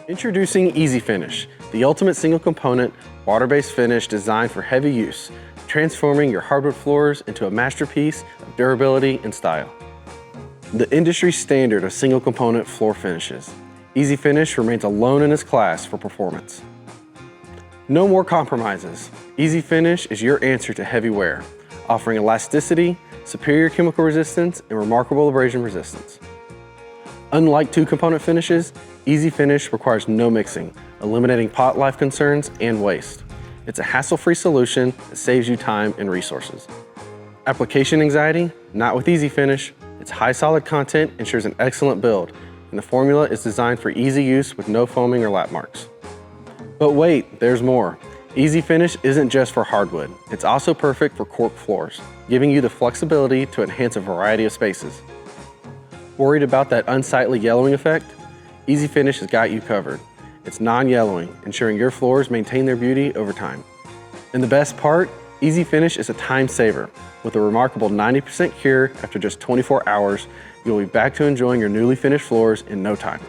Introducing EasyFinish, the ultimate single component, water-based finish designed for heavy use, transforming your hardwood floors into a masterpiece of durability and style. The industry standard of single component floor finishes, EasyFinish remains alone in its class for performance. No more compromises. EasyFinish is your answer to heavy wear, offering elasticity, superior chemical resistance, and remarkable abrasion resistance. Unlike two-component finishes, EasyFinish requires no mixing, eliminating pot life concerns and waste. It's a hassle-free solution that saves you time and resources. Application anxiety? Not with EasyFinish. Its high solid content ensures an excellent build, and the formula is designed for easy use with no foaming or lap marks. But wait, there's more. EasyFinish isn't just for hardwood. It's also perfect for cork floors, giving you the flexibility to enhance a variety of spaces. Worried about that unsightly yellowing effect? EasyFinish has got you covered. It's non-yellowing, ensuring your floors maintain their beauty over time. And the best part, EasyFinish is a time saver. With a remarkable 90% cure after just 24 hours, you'll be back to enjoying your newly finished floors in no time.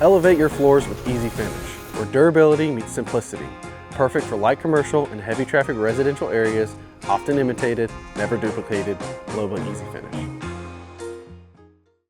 Elevate your floors with EasyFinish, where durability meets simplicity. Perfect for light commercial and heavy traffic residential areas, often imitated, never duplicated, LOBA EasyFinish.